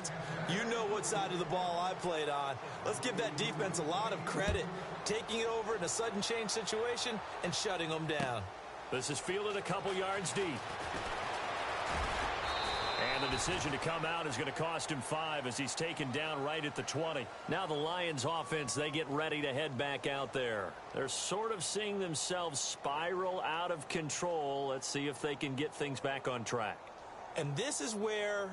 defense. You know what side of the ball I played on. Let's give that defense a lot of credit, taking it over in a sudden change situation and shutting them down. This is fielded a couple yards deep. And the decision to come out is going to cost him 5 as he's taken down right at the 20. Now the Lions offense, they get ready to head back out there. They're sort of seeing themselves spiral out of control. Let's see if they can get things back on track. And this is where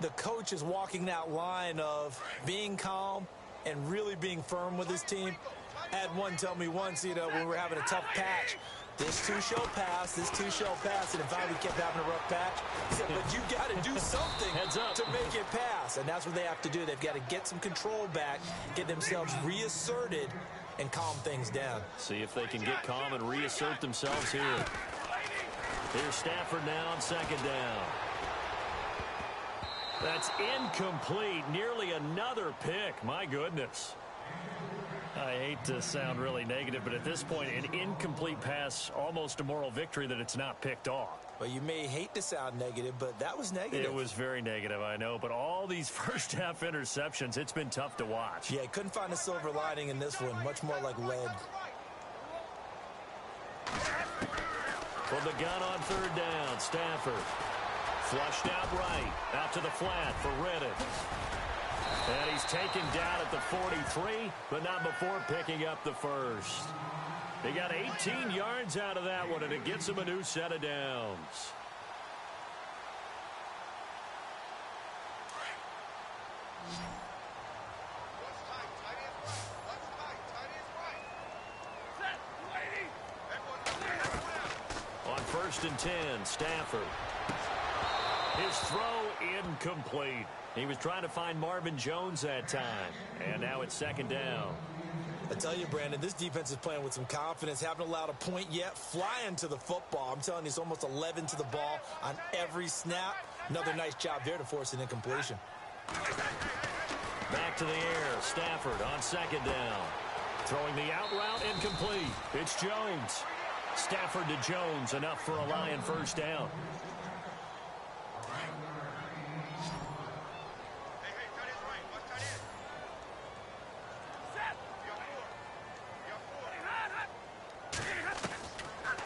the coach is walking that line of being calm and really being firm with his team. I had one tell me once, when we were having a tough patch, this too shall pass, this too shall pass, and in fact we kept having a rough patch. He said, but you got to do something to make it pass, and that's what they have to do. They've got to get some control back, get themselves reasserted, and calm things down. See if they can get calm and reassert themselves here. Here's Stafford now on second down. That's incomplete. Nearly another pick. My goodness. I hate to sound really negative, but at this point, an incomplete pass, almost a moral victory that it's not picked off. Well, you may hate to sound negative, but that was negative. It was very negative, I know. But all these first-half interceptions, it's been tough to watch. Yeah, couldn't find a silver lining in this one. Much more like lead. From the gun on third down, Stafford. Flushed out right. Out to the flat for Reddick. And he's taken down at the 43, but not before picking up the first. He got 18 yards out of that one, and it gets him a new set of downs. On 1st and 10, Stafford. His throw incomplete. He was trying to find Marvin Jones that time. And now it's second down. I tell you, Brandon, this defense is playing with some confidence. Haven't allowed a point yet. Flying to the football. I'm telling you, it's almost 11 to the ball on every snap. Another nice job there to force an incompletion. Back to the air. Stafford on second down. Throwing the out route incomplete. It's Jones. Stafford to Jones. Enough for a Lion first down.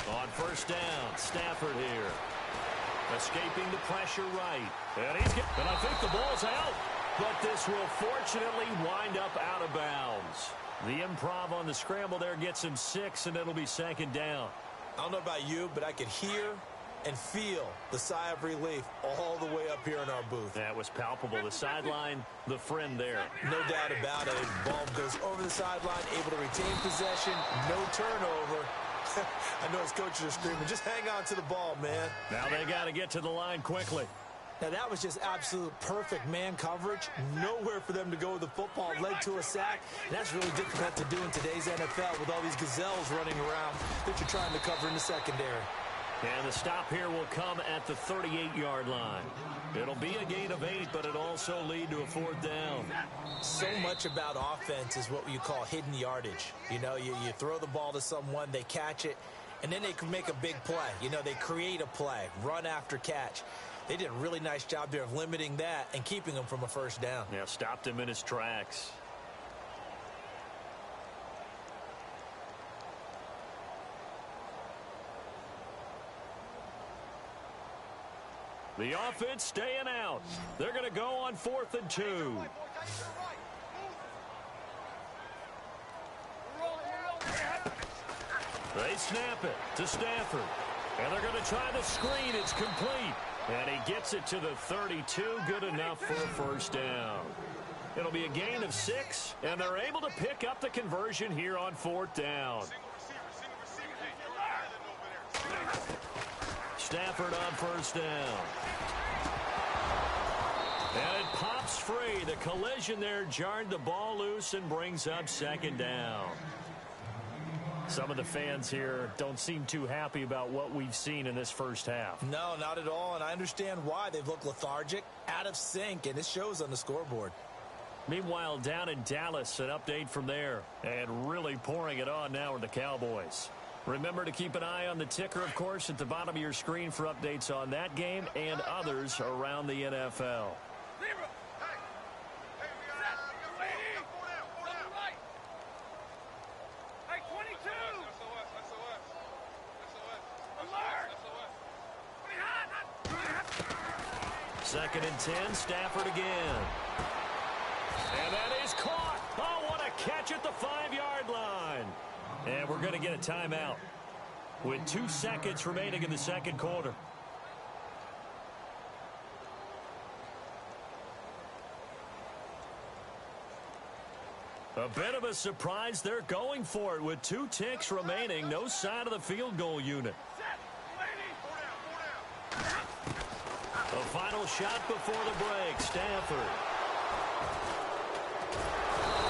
On first down, Stafford here. Escaping the pressure right. And I think the ball's out. But this will fortunately wind up out of bounds. The improv on the scramble there gets him 6, and it'll be second down. I don't know about you, but I could hear and feel the sigh of relief all the way up here in our booth. That was palpable. The sideline, the friend there. No doubt about it. Ball goes over the sideline, able to retain possession, no turnover. I know his coaches are screaming, just hang on to the ball, man. Now they got to get to the line quickly. Now that was just absolute perfect man coverage. Nowhere for them to go with the football. Led to a sack. And that's really difficult to do in today's NFL with all these gazelles running around that you're trying to cover in the secondary. And the stop here will come at the 38-yard line. It'll be a gain of 8, but it'll also lead to a 4th down. So much about offense is what you call hidden yardage. You know, you throw the ball to someone, they catch it, and then they can make a big play. You know, they create a play, run after catch. They did a really nice job there of limiting that and keeping him from a first down. Yeah, stopped him in his tracks. The offense staying out. They're going to go on 4th and 2. They snap it to Stafford. And they're going to try the screen. It's complete. And he gets it to the 32. Good enough for a first down. It'll be a gain of 6. And they're able to pick up the conversion here on 4th down. Stafford on first down. And it pops free. The collision there jarred the ball loose and brings up second down. Some of the fans here don't seem too happy about what we've seen in this first half. No, not at all, and I understand why. They've looked lethargic, out of sync, and it shows on the scoreboard. Meanwhile, down in Dallas, an update from there. And really pouring it on now are the Cowboys. Remember to keep an eye on the ticker, of course, at the bottom of your screen for updates on that game and others around the NFL. 2nd and 10, Stafford again. And that is caught. Oh, what a catch at the 5-yard line. And we're going to get a timeout with 2 seconds remaining in the second quarter. A bit of a surprise. They're going for it with 2 ticks remaining. No sign of the field goal unit. A final shot before the break. Stafford.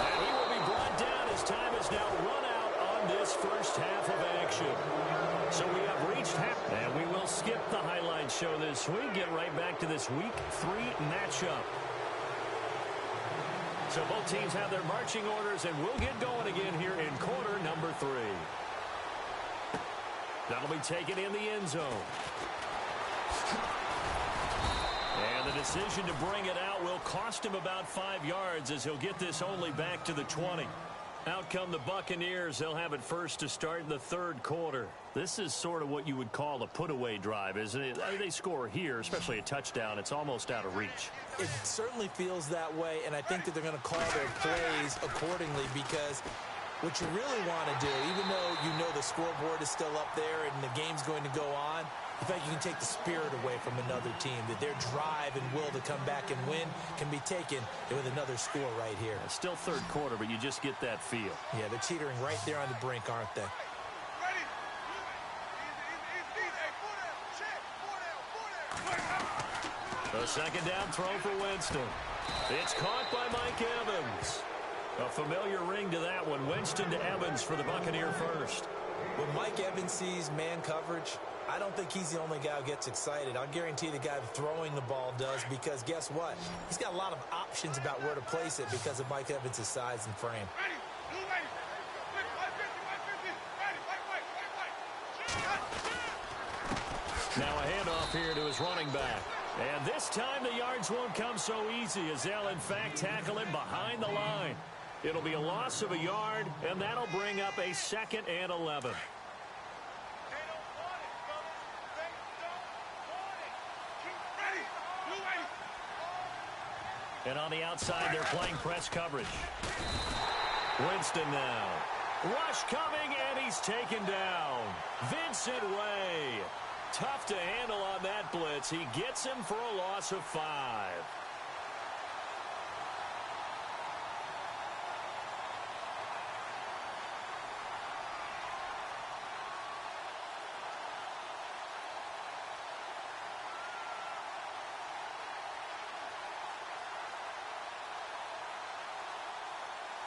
And he will be brought down as time is now run out on this first half of action. So we have reached half. And we will skip the highlight show this week. Get right back to this Week 3 matchup. So both teams have their marching orders, and we'll get going again here in quarter number 3. That'll be taken in the end zone. And the decision to bring it out will cost him about 5 yards as he'll get this only back to the 20. Out come the Buccaneers. They'll have it first to start in the third quarter. This is sort of what you would call a put-away drive, isn't it? I mean, they score here, especially a touchdown. It's almost out of reach. It certainly feels that way, and I think that they're going to call their plays accordingly because what you really want to do, even though you know the scoreboard is still up there and the game's going to go on, in fact, you can take the spirit away from another team, that their drive and will to come back and win can be taken with another score right here. It's still third quarter, but you just get that feel. Yeah, they're teetering right there on the brink, aren't they? A second down throw for Winston. It's caught by Mike Evans. A familiar ring to that one. Winston to Evans for the Buccaneer first. When Mike Evans sees man coverage, I don't think he's the only guy who gets excited. I'll guarantee the guy throwing the ball does, because guess what? He's got a lot of options about where to place it because of Mike Evans' size and frame. Now a handoff here to his running back. And this time the yards won't come so easy as they'll, in fact, tackle him behind the line. It'll be a loss of a yard, and that'll bring up a 2nd and 11. And on the outside, they're playing press coverage. Winston now. Rush coming, and he's taken down. Vincent Way. Tough to handle on that blitz. He gets him for a loss of 5.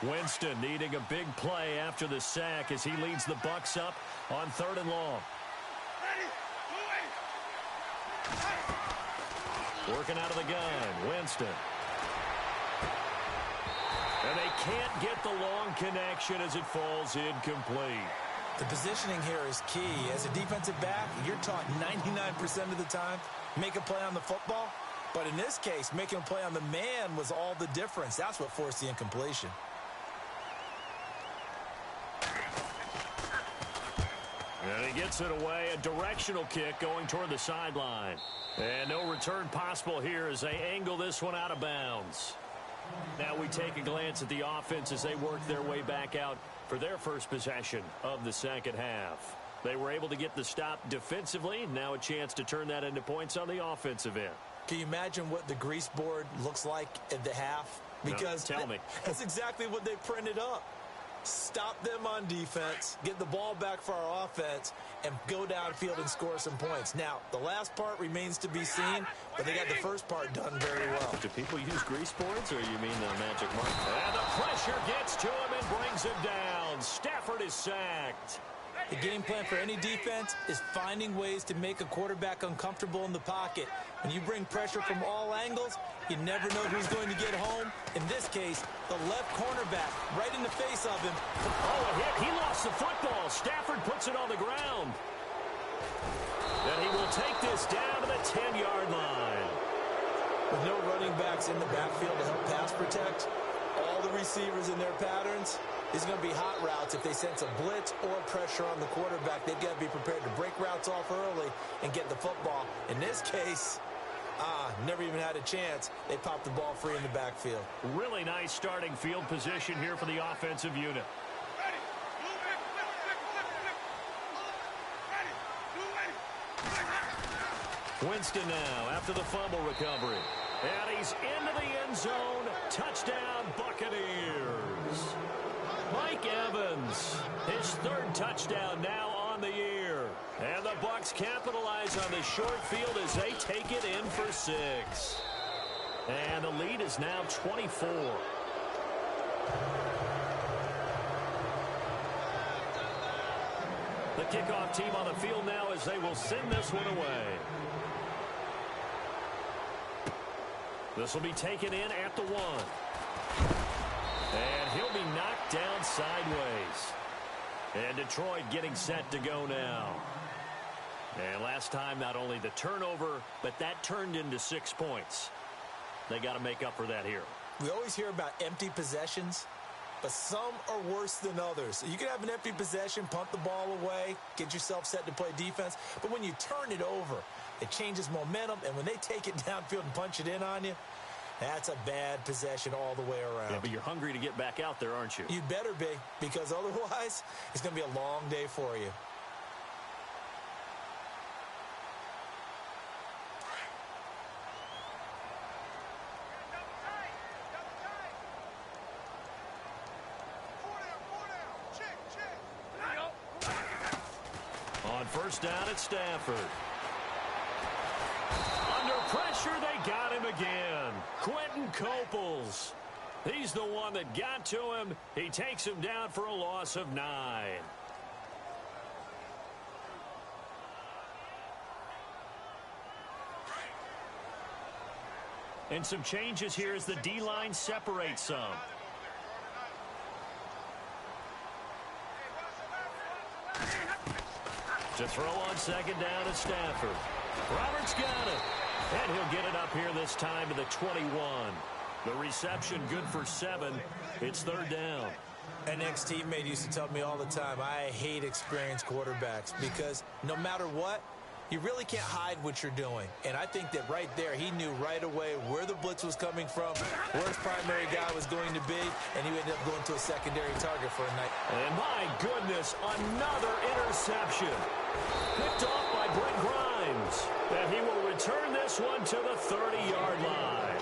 Winston needing a big play after the sack as he leads the Bucs up on 3rd and long. Working out of the gun, Winston. And they can't get the long connection as it falls incomplete. The positioning here is key. As a defensive back, you're taught 99% of the time, make a play on the football. But in this case, making a play on the man was all the difference. That's what forced the incompletion. And he gets it away, a directional kick going toward the sideline. And no return possible here as they angle this one out of bounds. Now we take a glance at the offense as they work their way back out for their first possession of the second half. They were able to get the stop defensively. Now a chance to turn that into points on the offensive end. Can you imagine what the grease board looks like at the half? Because no, tell me. That's exactly what they printed up. Stop them on defense, get the ball back for our offense, and go downfield and score some points. Now, the last part remains to be seen, but they got the first part done very well. Do people use grease boards, or you mean the magic mark? And the pressure gets to him and brings him down. Stafford is sacked. The game plan for any defense is finding ways to make a quarterback uncomfortable in the pocket. When you bring pressure from all angles, you never know who's going to get home. In this case, the left cornerback right in the face of him. Oh, a hit. He lost the football. Stafford puts it on the ground. And he will take this down to the 10-yard line. With no running backs in the backfield to help pass protect, all the receivers in their patterns, these are going to be hot routes. If they sense a blitz or pressure on the quarterback, they've got to be prepared to break routes off early and get the football. In this case, Never even had a chance. They popped the ball free in the backfield. Really nice starting field position here for the offensive unit. Winston now after the fumble recovery. And he's into the end zone. Touchdown, Buccaneers. Mike Evans, his third touchdown now on the year. And the Bucs capitalize on the short field as they take it in for 6. And the lead is now 24. The kickoff team on the field now as they will send this one away. This will be taken in at the 1. And he'll be knocked down sideways. And Detroit getting set to go now. And last time, not only the turnover, but that turned into 6 points. They got to make up for that here. We always hear about empty possessions, but some are worse than others. You can have an empty possession, punt the ball away, get yourself set to play defense. But when you turn it over, it changes momentum. And when they take it downfield and punch it in on you, that's a bad possession all the way around. Yeah, but you're hungry to get back out there, aren't you? You better be, because otherwise, it's going to be a long day for you. On first down at Stafford. Under pressure, they got him again. Quentin Coples. He's the one that got to him. He takes him down for a loss of 9. And some changes here as the D-line separates some. To throw on second down at Stafford. Roberts got it. And he'll get it up here this time to the 21. The reception good for 7. It's third down. An ex-teammate used to tell me all the time, I hate experienced quarterbacks because no matter what, you really can't hide what you're doing. And I think that right there, he knew right away where the blitz was coming from, where his primary guy was going to be, and he ended up going to a secondary target for a night. And my goodness, another interception. Picked off by Brent Grimes. And he will return this one to the 30-yard line.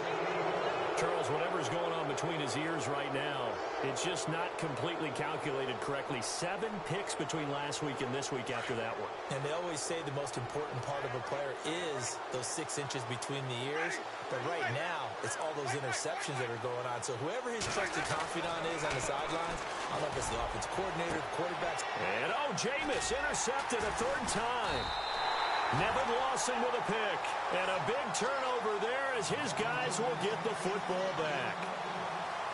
Charles, whatever's going on between his ears right now, it's just not completely calculated correctly. 7 picks between last week and this week after that one. And they always say the most important part of a player is those 6 inches between the ears. But right now, it's all those interceptions that are going on. So whoever his trusted confidant is on the sidelines, I don't know if it's the offensive coordinator, the quarterbacks. And Jameis intercepted a third time. Nevin Lawson with a pick. And a big turnover there as his guys will get the football back.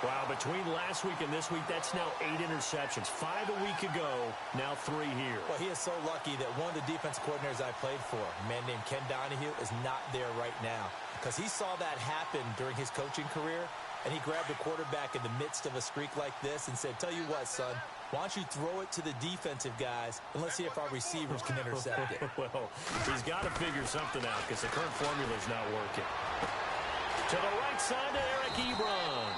Wow, between last week and this week, that's now 8 interceptions. 5 a week ago, now 3 here. Well, he is so lucky that one of the defense coordinators I played for, a man named Ken Donahue, is not there right now. Because he saw that happen during his coaching career, and he grabbed the quarterback in the midst of a streak like this and said, tell you what, son, why don't you throw it to the defensive guys, and let's see if our receivers can intercept it. Well, he's got to figure something out because the current formula is not working. To the right side to Eric Ebron.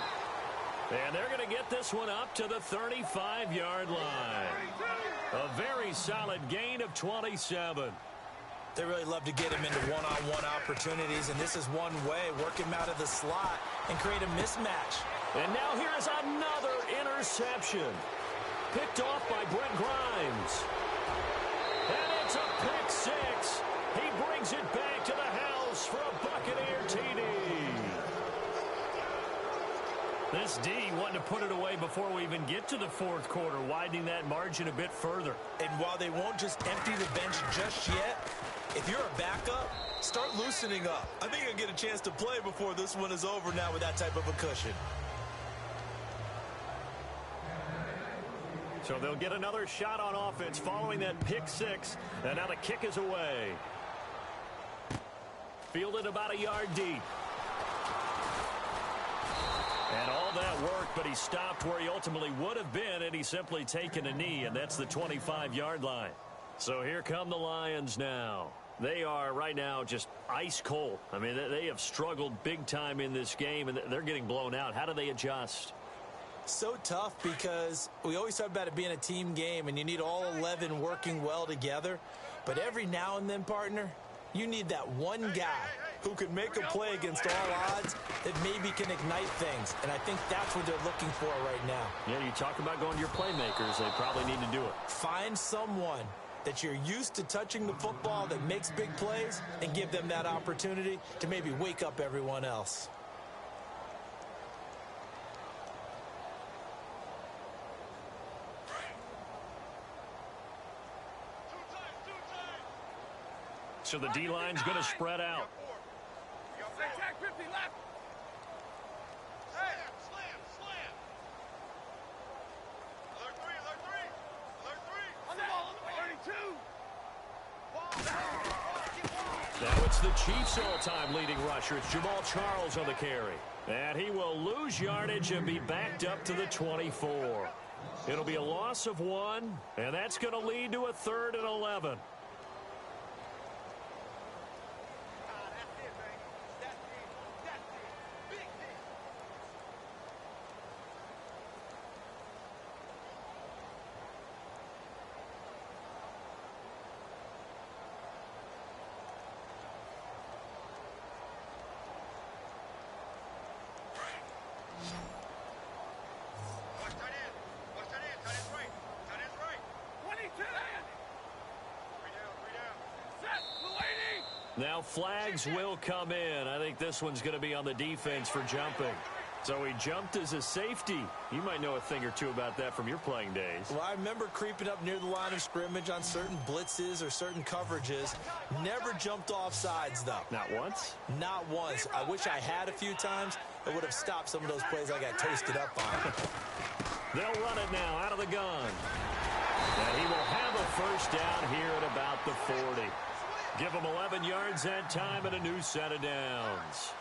And they're going to get this one up to the 35-yard line. A very solid gain of 27. They really love to get him into one-on-one opportunities, and this is one way, work him out of the slot and create a mismatch. And now here is another interception. Picked off by Brent Grimes. And it's a pick 6. He brings it back to the house for a Buccaneer TD. This D wanting to put it away before we even get to the fourth quarter, widening that margin a bit further. And while they won't just empty the bench just yet, if you're a backup, start loosening up. I think you'll get a chance to play before this one is over now with that type of a cushion. So they'll get another shot on offense following that pick 6. And now the kick is away. Fielded about a yard deep. And all that work, but he stopped where he ultimately would have been, and he's simply taken a knee, and that's the 25-yard line. So here come the Lions now. They are right now just ice cold. I mean, they have struggled big time in this game, and they're getting blown out. How do they adjust? So tough because we always talk about it being a team game, and you need all 11 working well together. But every now and then, partner, you need that one guy who can make a play against all odds that maybe can ignite things. And I think that's what they're looking for right now. Yeah, you talk about going to your playmakers. They probably need to do it. Find someone that you're used to touching the football that makes big plays and give them that opportunity to maybe wake up everyone else. So the D-line's going to spread out. Now it's the Chiefs' all-time leading rusher. It's Jamal Charles on the carry. And he will lose yardage and be backed up to the 24. It'll be a loss of 1, and that's going to lead to a 3rd and 11. Now flags will come in. I think this one's going to be on the defense for jumping. So he jumped as a safety. You might know a thing or two about that from your playing days. Well, I remember creeping up near the line of scrimmage on certain blitzes or certain coverages. Never jumped off sides, though. Not once? Not once. I wish I had a few times. It would have stopped some of those plays I got toasted up on. They'll run it now out of the gun. And he will have a first down here at about the 40. Give him 11 yards that time and a new set of downs.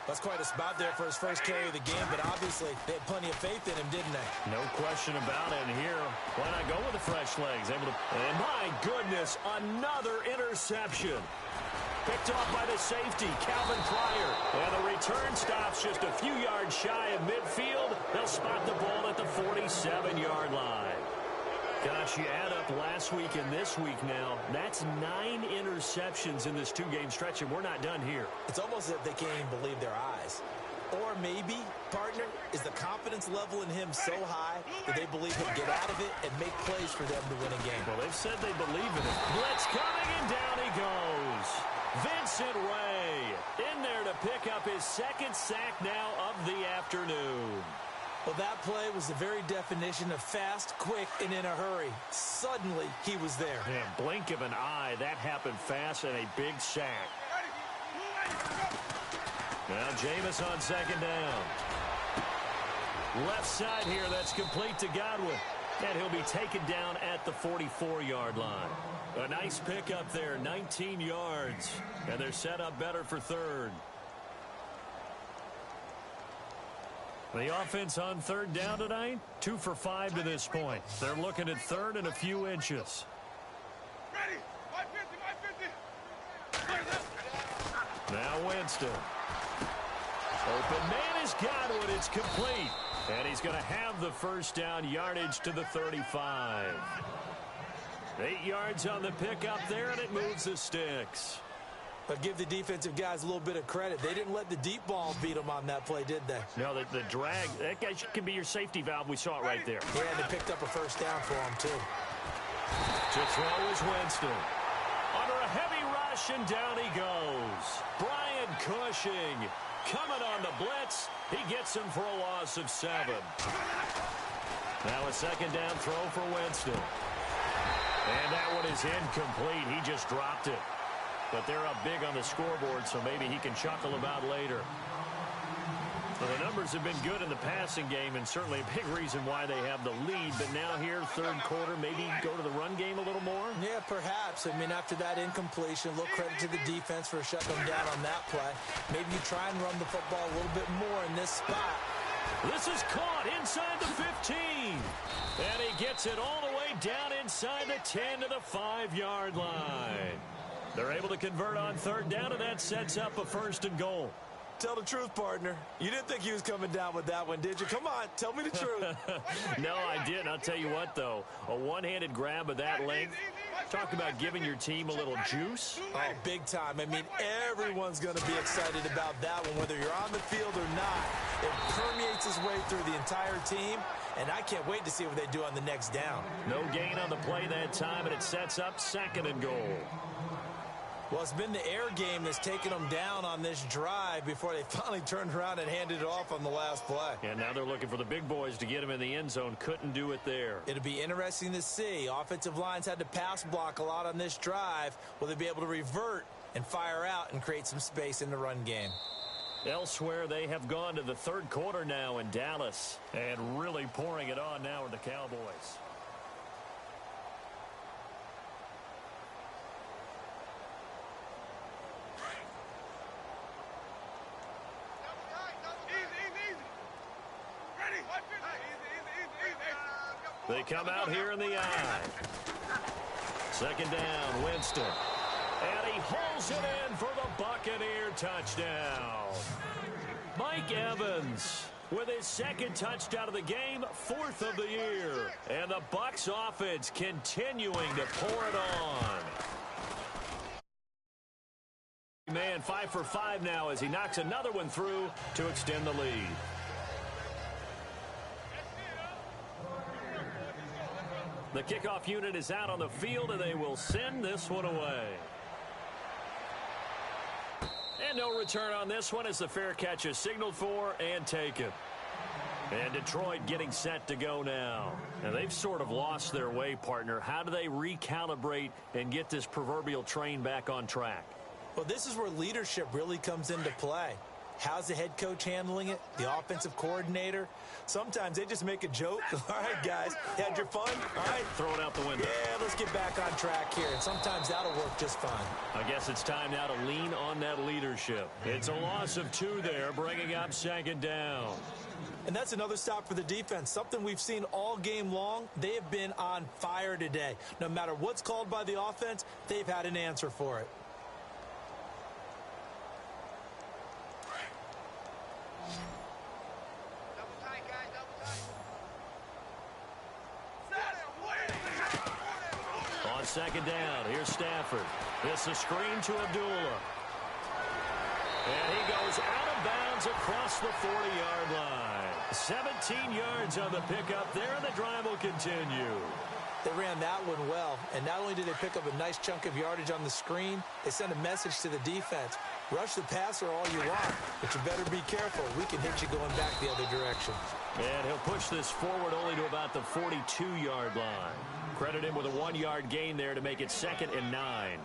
That's quite a spot there for his first carry of the game, but obviously they had plenty of faith in him, didn't they? No question about it. And here, why not go with the fresh legs? And my goodness, another interception. Picked off by the safety, Calvin Pryor. And the return stops just a few yards shy of midfield. They'll spot the ball at the 47-yard line. Gosh, you add up last week and this week now, that's 9 interceptions in this 2-game stretch, and we're not done here. It's almost as if they can't even believe their eyes. Or maybe, partner, is the confidence level in him so high that they believe he'll get out of it and make plays for them to win a game. Well, they've said they believe in it. Blitz coming, and down he goes. Vincent Ray in there to pick up his 2nd sack now of the afternoon. Well, that play was the very definition of fast, quick, and in a hurry. Suddenly, he was there. Yeah, blink of an eye. That happened fast and a big sack. Now Jameis on 2nd down. Left side here, that's complete to Godwin. And he'll be taken down at the 44-yard line. A nice pickup there, 19 yards. And they're set up better for 3rd. The offense on 3rd down tonight, 2 for 5 to this point. They're looking at 3rd and a few inches. Ready. 550. Now Winston. Open man is Godwin. It's complete. And he's going to have the first down, yardage to the 35. 8 yards on the pickup there, and it moves the sticks. But give the defensive guys a little bit of credit. They didn't let the deep ball beat them on that play, did they? No, the drag, that guy can be your safety valve. We saw it right there. Yeah, and they picked up a first down for him, too. To throw is Winston. Under a heavy rush, and down he goes. Brian Cushing coming on the blitz. He gets him for a loss of 7. Now a 2nd down throw for Winston. And that one is incomplete. He just dropped it. But they're up big on the scoreboard, so maybe he can chuckle about later. Well, the numbers have been good in the passing game, and certainly a big reason why they have the lead. But now here, 3rd quarter, maybe go to the run game a little more? Yeah, perhaps. I mean, after that incompletion, a little credit to the defense for shutting them down on that play. Maybe you try and run the football a little bit more in this spot. This is caught inside the 15. And he gets it all the way down inside the 10 to the 5-yard line. They're able to convert on third down, and that sets up a 1st and goal. Tell the truth, partner. You didn't think he was coming down with that one, did you? Come on, tell me the truth. No, I didn't. I'll tell you what, though. A one-handed grab of that length. Talk about giving your team a little juice. Oh, big time. I mean, everyone's going to be excited about that one, whether you're on the field or not. It permeates its way through the entire team, and I can't wait to see what they do on the next down. No gain on the play that time, and it sets up 2nd and goal. Well, it's been the air game that's taken them down on this drive before they finally turned around and handed it off on the last play. And now they're looking for the big boys to get him in the end zone. Couldn't do it there. It'll be interesting to see. Offensive lines had to pass block a lot on this drive. Will they be able to revert and fire out and create some space in the run game? Elsewhere, they have gone to the 3rd quarter now in Dallas. And really pouring it on now are the Cowboys. They come out here in the eye. 2nd down, Winston. And he hauls it in for the Buccaneer touchdown. Mike Evans with his 2nd touchdown of the game, 4th of the year. And the Bucs offense continuing to pour it on. Man, 5 for 5 now as he knocks another one through to extend the lead. The kickoff unit is out on the field, and they will send this one away. And no return on this one as the fair catch is signaled for and taken. And Detroit getting set to go now. And they've sort of lost their way, partner. How do they recalibrate and get this proverbial train back on track? Well, this is where leadership really comes into play. How's the head coach handling it? The offensive coordinator? Sometimes they just make a joke. All right, guys, you had your fun? All right. Throw it out the window. Yeah, let's get back on track here. And sometimes that'll work just fine. I guess it's time now to lean on that leadership. It's a loss of 2 there, bringing up 2nd down. And that's another stop for the defense. Something we've seen all game long. They have been on fire today. No matter what's called by the offense, they've had an answer for it. On 2nd down, here's Stafford. This is screen to Abdullah. And he goes out of bounds across the 40-yard line. 17 yards on the pickup there, and the drive will continue. They ran that one well, and not only did they pick up a nice chunk of yardage on the screen, they sent a message to the defense. Rush the passer all you want, but you better be careful. We can hit you going back the other direction. And he'll push this forward only to about the 42-yard line. Credit him with a 1-yard gain there to make it 2nd and 9.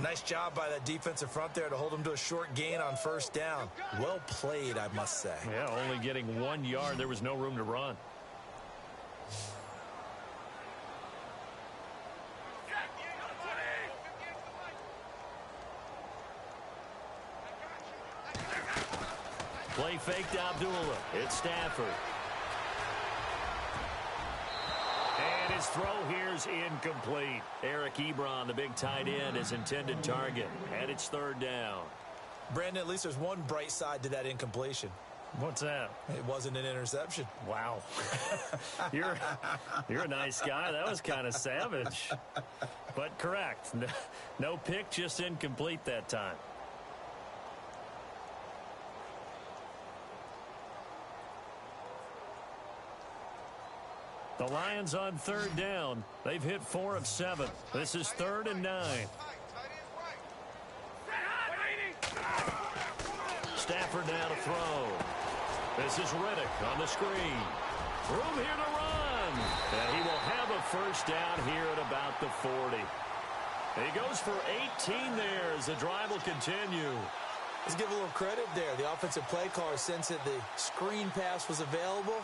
Nice job by that defensive front there to hold him to a short gain on 1st down. Well played, I must say. Yeah, only getting 1 yard. There was no room to run. Play fake to Abdullah. It's Stafford. And his throw here's incomplete. Eric Ebron, the big tight end, his intended target. And it's 3rd down. Brandon, at least there's one bright side to that incompletion. What's that? It wasn't an interception. Wow. You're a nice guy. That was kind of savage. But correct. No pick, just incomplete that time. The Lions on 3rd down. They've hit 4 of 7. This is 3rd and 9. Stafford now to throw. This is Riddick on the screen. Room here to run. And he will have a 1st down here at about the 40. He goes for 18 there as the drive will continue. Let's give a little credit there. The offensive play caller sensed that the screen pass was available.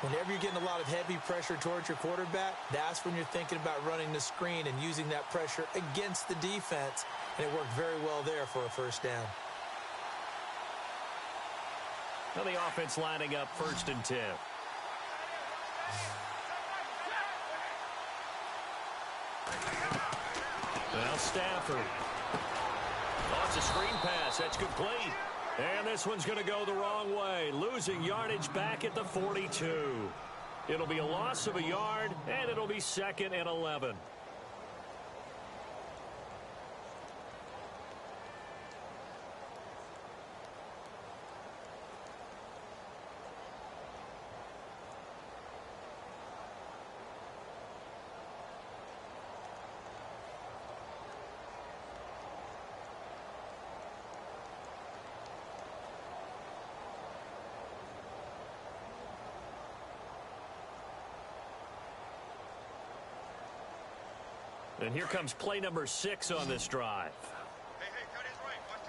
Whenever you're getting a lot of heavy pressure towards your quarterback, that's when you're thinking about running the screen and using that pressure against the defense. And it worked very well there for a 1st down. Now the offense lining up 1st and 10. Now Stafford. Oh, it's a screen pass. That's complete. And this one's going to go the wrong way, losing yardage back at the 42. It'll be a loss of a yard, and it'll be 2nd and 11. And here comes play number 6 on this drive. Hey, tight end's right. Watch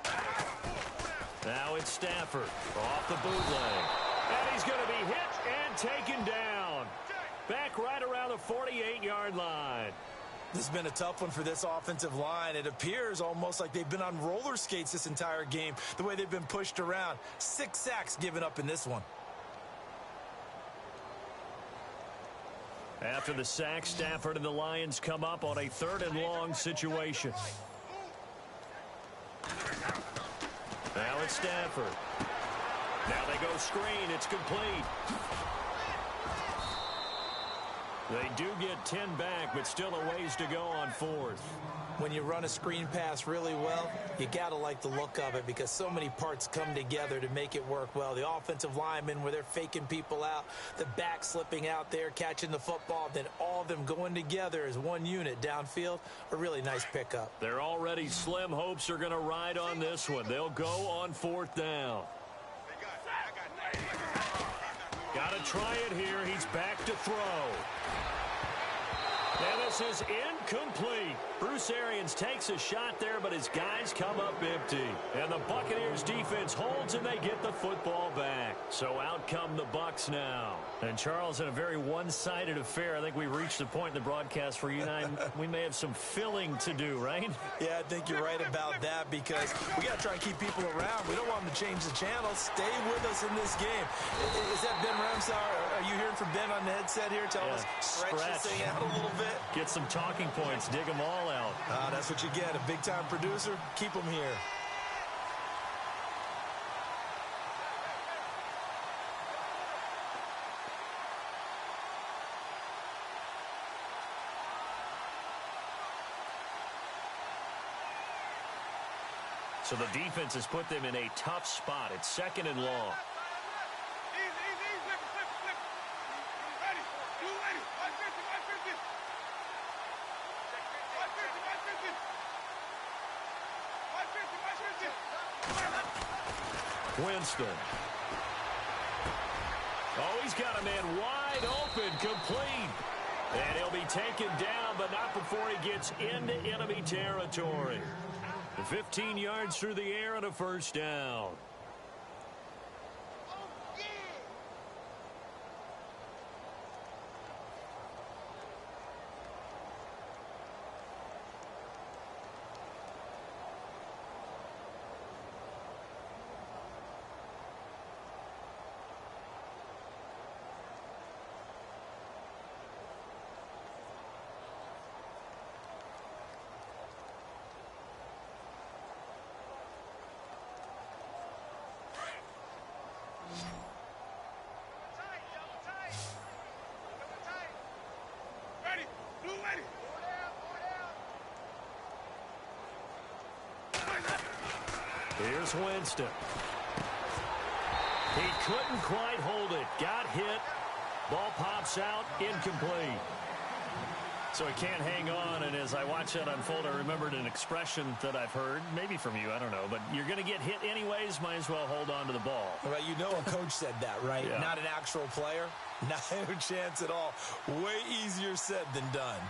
tight end. Now it's Stafford off the bootleg. And he's going to be hit and taken down. Back right around the 48-yard line. This has been a tough one for this offensive line. It appears almost like they've been on roller skates this entire game, the way they've been pushed around. 6 sacks given up in this one. After the sack, Stafford and the Lions come up on a 3rd and long situation. Now it's Stafford. Now they go screen. It's complete. They do get 10 back, but still a ways to go on 4th. When you run a screen pass really well, you got to like the look of it because so many parts come together to make it work well. The offensive linemen, where they're faking people out, the back slipping out there, catching the football, then all of them going together as one unit downfield, a really nice pickup. Their already slim hopes are going to ride on this one. They'll go on 4th down. Got to try it here. He's back to throw. And this is incomplete. Bruce Arians takes a shot there, but his guys come up empty. And the Buccaneers defense holds, and they get the football back. So out come the Bucs now. And Charles, in a very one-sided affair, I think we reached the point in the broadcast where you and I, we may have some filling to do, right? Yeah, I think you're right about that because we got to try and keep people around. We don't want them to change the channel. Stay with us in this game. Is that Ben Ramsar? Are you hearing from Ben on the headset here? Tell us, stretch this thing out a little bit. Get some talking points. Dig them all out. That's what you get. A big-time producer. Keep them here. So the defense has put them in a tough spot. It's 2nd and long. Winston. Oh, he's got a man wide open, complete. And he'll be taken down, but not before he gets into enemy territory. 15 yards through the air and a 1st down. Here's Winston. He couldn't quite hold it. Got hit. Ball pops out. Incomplete. So he can't hang on, and as I watch that unfold, I remembered an expression that I've heard, maybe from you, I don't know, but you're going to get hit anyways, might as well hold on to the ball. Well, you know a coach said that, right? Yeah. Not an actual player. Not a chance at all. Way easier said than done.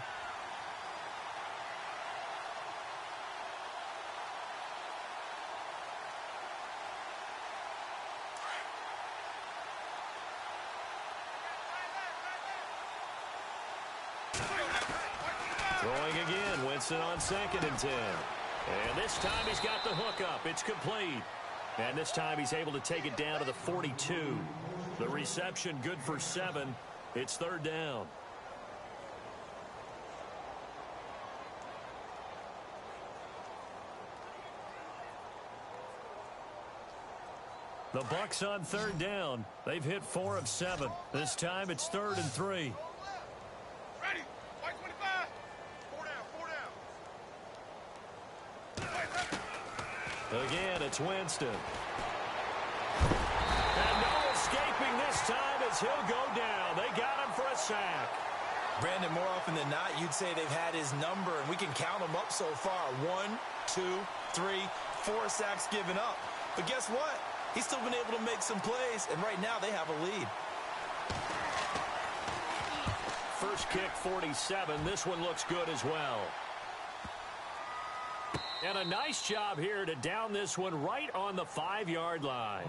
Throwing again, Winston on 2nd and 10. And this time he's got the hook up. It's complete. And this time he's able to take it down to the 42. The reception good for 7. It's 3rd down. The Bucs on third down. They've hit 4 of 7. This time it's 3rd and 3. Ready. White 25. 4 down. Again, it's Winston. And no escaping this time as he'll go down. They got him for a sack. Brandon, more often than not, you'd say they've had his number, and we can count them up so far. 1, 2, 3, 4 sacks given up. But guess what? He's still been able to make some plays, and right now they have a lead. First kick, 47. This one looks good as well. And a nice job here to down this one right on the 5-yard line.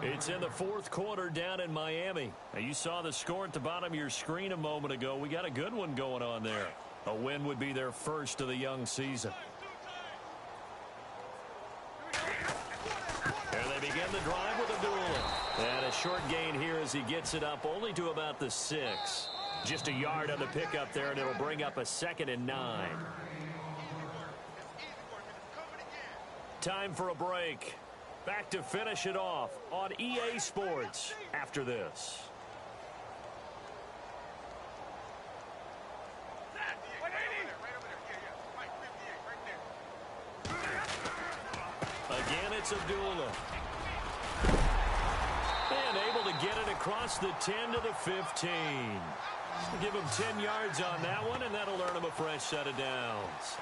It's in the 4th quarter down in Miami. Now, you saw the score at the bottom of your screen a moment ago. We got a good one going on there. A win would be their first of the young season. There they begin the drive with a duel. And a short gain here as he gets it up only to about the 6. Just a yard on the pickup there, and it'll bring up a 2nd and 9. Time for a break. Back to finish it off on EA Sports after this. Again, it's Abdullah. And able to get it across the 10 to the 15. Give him 10 yards on that one, and that'll earn him a fresh set of downs.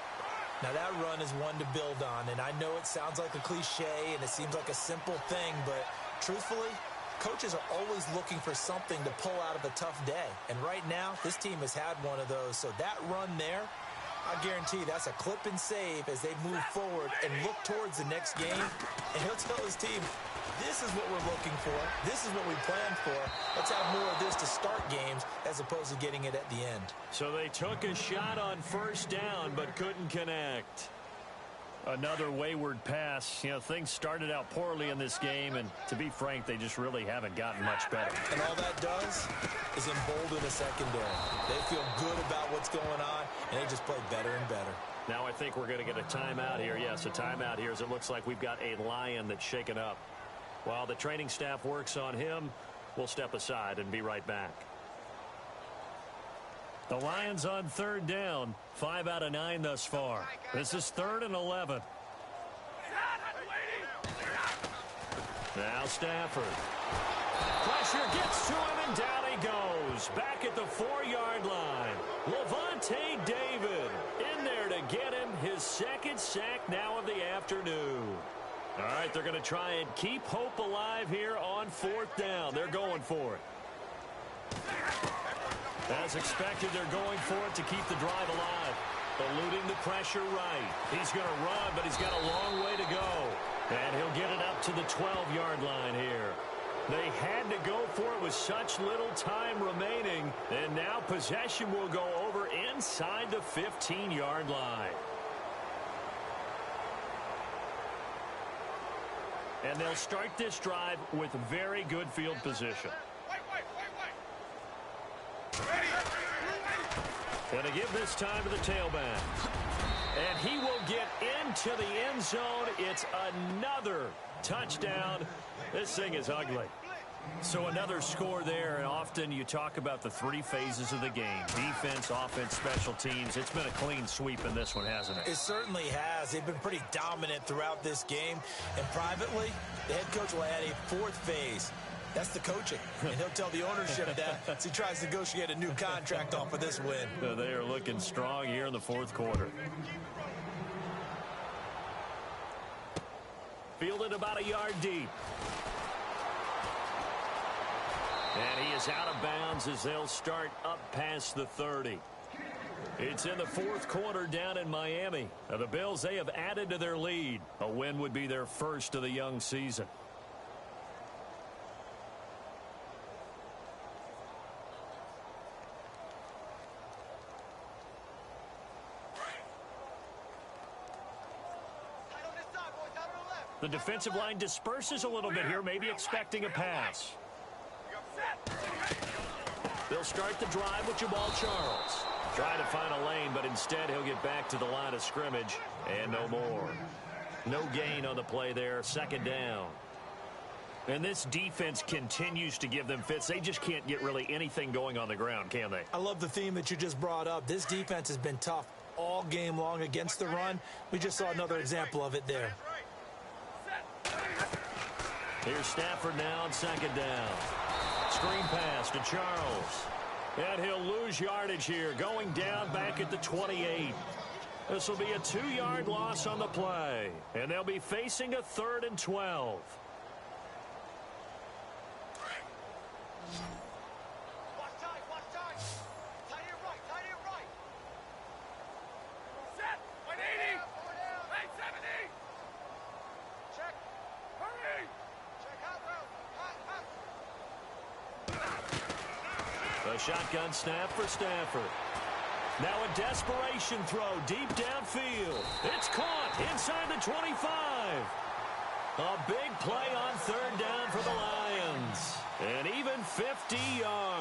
Now, that run is one to build on, and I know it sounds like a cliche and it seems like a simple thing, but truthfully, coaches are always looking for something to pull out of a tough day. And right now, this team has had one of those. So that run there, I guarantee you that's a clip and save as they move forward and look towards the next game. And he'll tell his team, this is what we're looking for. This is what we planned for. Let's have more of this to start games as opposed to getting it at the end. So they took a shot on first down but couldn't connect. Another wayward pass. You know, things started out poorly in this game, and to be frank, they just really haven't gotten much better. And all that does is embolden the secondary. They feel good about what's going on, and they just play better and better. Now I think we're going to get a timeout here. Yes, a timeout here as it looks like we've got a Lion that's shaken up. While the training staff works on him, we'll step aside and be right back. The Lions on third down, 5 out of 9 thus far. This is 3rd and 11. Now Stafford. Pressure gets to him, and down he goes. Back at the 4-yard line. Levante David in there to get him his 2nd sack now of the afternoon. All right, they're going to try and keep hope alive here on 4th down. They're going for it. As expected, they're going for it to keep the drive alive. Eluding the pressure right. He's going to run, but he's got a long way to go. And he'll get it up to the 12-yard line here. They had to go for it with such little time remaining. And now possession will go over inside the 15-yard line. And they'll start this drive with very good field position. Going to give this time to the tailback. And he will get into the end zone. It's another touchdown. This thing is ugly. So another score there, and often you talk about the 3 phases of the game. Defense, offense, special teams. It's been a clean sweep in this one, hasn't it? It certainly has. They've been pretty dominant throughout this game. And privately, the head coach will add a 4th phase. That's the coaching. And he'll tell the ownership that as he tries to negotiate a new contract off of this win. They are looking strong here in the 4th quarter. Fielded about a yard deep. And he is out of bounds as they'll start up past the 30. It's in the 4th quarter down in Miami. Now the Bills, they have added to their lead. A win would be their first of the young season. The defensive line disperses a little bit here, maybe expecting a pass. They'll start the drive with Jamal Charles. Trying to find a lane, but instead he'll get back to the line of scrimmage and no more. No gain on the play there, 2nd down. And this defense continues to give them fits. They just can't get really anything going on the ground, can they? I love the theme that you just brought up. This defense has been tough all game long against the run. We just saw another example of it there. Here's Stafford now on second down. Screen pass to Charles. And he'll lose yardage here, going down back at the 28. This will be a 2-yard loss on the play. And they'll be facing a 3rd and 12. A shotgun snap for Stafford. Now a desperation throw deep downfield. It's caught inside the 25. A big play on 3rd down for the Lions. And even 50 yards.